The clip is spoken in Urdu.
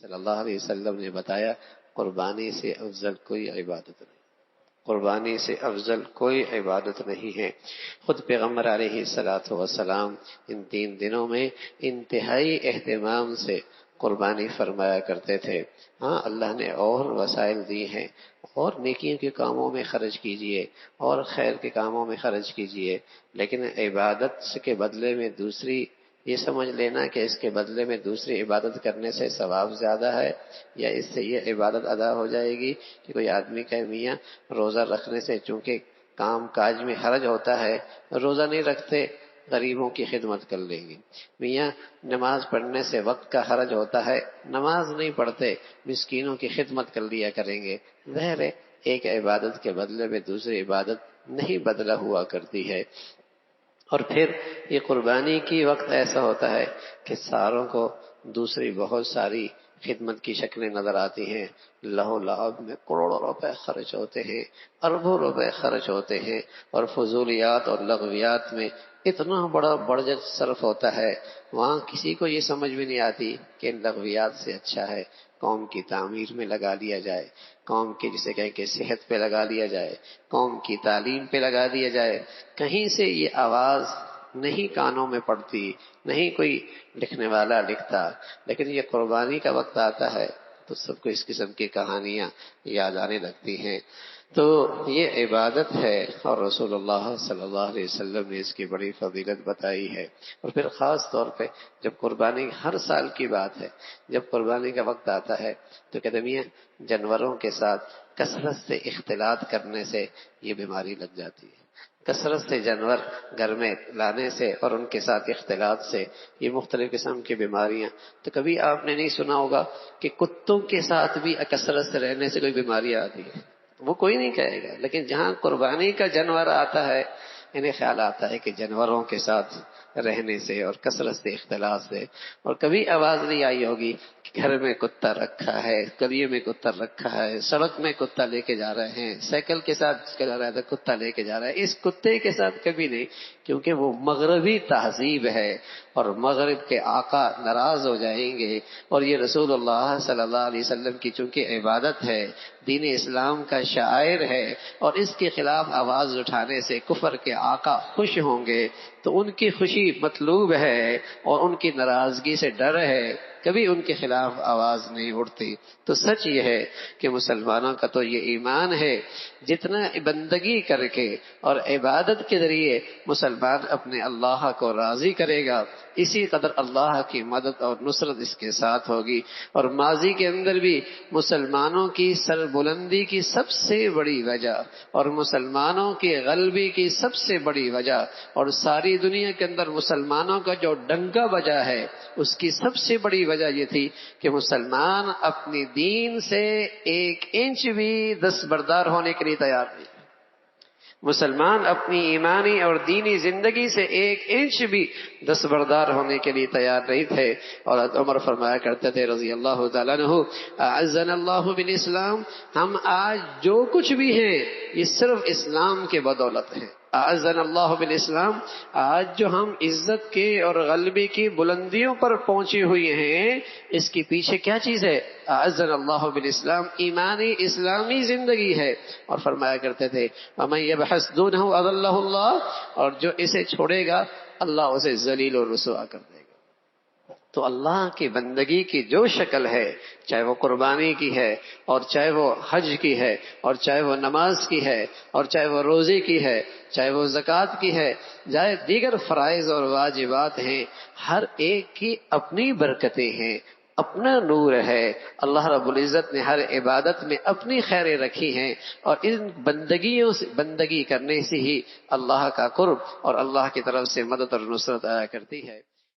صلی اللہ علیہ وسلم نے بتایا قربانی سے افضل کوئی عبادت نہیں، قربانی سے افضل کوئی عبادت نہیں ہے۔ خود پیغمبر علیہ الصلوۃ والسلام ان 3 دنوں میں انتہائی اہتمام سے قربانی فرمایا کرتے تھے۔ ہاں اللہ نے اور وسائل دی ہیں، اور نیکیوں کے کاموں میں خرچ کیجئے اور خیر کے کاموں میں خرچ کیجئے، لیکن عبادت کے بدلے میں دوسری یہ سمجھ لینا کہ اس کے بدلے میں دوسری عبادت کرنے سے ثواب زیادہ ہے، یا اس سے یہ عبادت ادا ہو جائے گی کہ کوئی آدمی کہ میاں روزہ رکھنے سے چونکہ کام کاج میں حرج ہوتا ہے روزہ نہیں رکھتے، غریبوں کی خدمت کر لیں گے، میاں نماز پڑھنے سے وقت کا حرج ہوتا ہے نماز نہیں پڑھتے مسکینوں کی خدمت کر لیا کریں گے۔ ظاہر ہے ایک عبادت کے بدلے میں دوسری عبادت نہیں بدلا ہوا کرتی ہے۔ اور پھر یہ قربانی کی وقت ایسا ہوتا ہے کہ ساروں کو دوسری بہت ساری خدمت کی شکلیں نظر آتی ہیں، لہو لعب میں کروڑوں روپے خرچ ہوتے ہیں، اربوں روپے خرچ ہوتے ہیں، اور فضولیات اور لغویات میں اتنا بڑا بڑجٹ صرف ہوتا ہے، وہاں کسی کو یہ سمجھ بھی نہیں آتی کہ ان لغویات سے اچھا ہے قوم کی تعمیر میں لگا دیا جائے، قوم کی جسے کہیں کہ صحت پہ لگا دیا جائے، قوم کی تعلیم پہ لگا دیا جائے۔ کہیں سے یہ آواز نہیں کانوں میں پڑتی، نہیں کوئی لکھنے والا لکھتا، لیکن یہ قربانی کا وقت آتا ہے تو سب کو اس قسم کی کہانیاں یاد آنے لگتی ہیں۔ تو یہ عبادت ہے، اور رسول اللہ صلی اللہ علیہ وسلم نے اس کی بڑی فضیلت بتائی ہے۔ اور پھر خاص طور پہ جب قربانی ہر سال کی بات ہے، جب قربانی کا وقت آتا ہے تو کہتے ہیں جانوروں کے ساتھ کثرت سے اختلاط کرنے سے یہ بیماری لگ جاتی ہے، کثرت سے جانور گھر میں لانے سے اور ان کے ساتھ اختلاط سے یہ مختلف قسم کی بیماریاں۔ تو کبھی آپ نے نہیں سنا ہوگا کہ کتوں کے ساتھ بھی کثرت سے رہنے سے کوئی بیماریاں آتی ہے، وہ کوئی نہیں کہے گا، لیکن جہاں قربانی کا جانور آتا ہے انہیں خیال آتا ہے کہ جانوروں کے ساتھ رہنے سے اور کثرت سے اختلاط سے۔ اور کبھی آواز نہیں آئی ہوگی کہ گھر میں کتا رکھا ہے، گلیے میں کتا رکھا ہے، سڑک میں کتا لے کے جا رہے ہیں، سائیکل کے ساتھ جا رہا ہے تو کتا لے کے جا رہا ہے، اس کتے کے ساتھ کبھی نہیں، کیونکہ وہ مغربی تہذیب ہے اور مغرب کے آقا ناراض ہو جائیں گے، اور یہ رسول اللہ صلی اللہ علیہ وسلم کی چونکہ عبادت ہے، دین اسلام کا شاعر ہے، اور اس کے خلاف آواز اٹھانے سے کفر کے آقا خوش ہوں گے، تو ان کی خوشی مطلوب ہے اور ان کی ناراضگی سے ڈر ہے، کبھی ان کے خلاف آواز نہیں اٹھتی۔ تو سچ یہ ہے کہ مسلمانوں کا تو یہ ایمان ہے، جتنا بندگی کر کے اور عبادت کے ذریعے مسلمان اپنے اللہ کو راضی کرے گا، اسی قدر اللہ کی مدد اور نصرت اس کے ساتھ ہوگی۔ اور ماضی کے اندر بھی مسلمانوں کی سربلندی کی سب سے بڑی وجہ اور مسلمانوں کی غلبی کی سب سے بڑی وجہ، اور ساری دنیا کے اندر مسلمانوں کا جو ڈنکا بجا ہے اس کی سب سے بڑی وجہ یہ تھی کہ مسلمان اپنی دین سے 1 انچ بھی دستبردار ہونے کے لیے تیار نہیں، مسلمان اپنی ایمانی اور دینی زندگی سے 1 انچ بھی دستبردار ہونے کے لیے تیار نہیں تھے۔ اور عمر فرمایا کرتے تھے رضی اللہ تعالیٰ عنہ، اعزنا اللہ بالاسلام، ہم آج جو کچھ بھی ہیں یہ صرف اسلام کے بدولت ہے۔ اعزنا اللہ بالاسلام، آج جو ہم عزت کے اور غلبے کی بلندیوں پر پہنچے ہوئے ہیں اس کے پیچھے کیا چیز ہے؟ اعزنا اللہ بالاسلام، ایمانی اسلامی زندگی ہے۔ اور فرمایا کرتے تھے ومن یبحث دونہ اضلہ اللہ، اور جو اسے چھوڑے گا اللہ اسے ذلیل و رسوا کر دے گا۔ تو اللہ کی بندگی کی جو شکل ہے، چاہے وہ قربانی کی ہے اور چاہے وہ حج کی ہے اور چاہے وہ نماز کی ہے اور چاہے وہ روزے کی ہے، چاہے وہ زکوٰۃ کی ہے، چاہے دیگر فرائض اور واجبات ہیں، ہر ایک کی اپنی برکتیں ہیں، اپنا نور ہے۔ اللہ رب العزت نے ہر عبادت میں اپنی خیریں رکھی ہیں، اور ان بندگیوں سے بندگی کرنے سے ہی اللہ کا قرب اور اللہ کی طرف سے مدد اور نصرت آیا کرتی ہے۔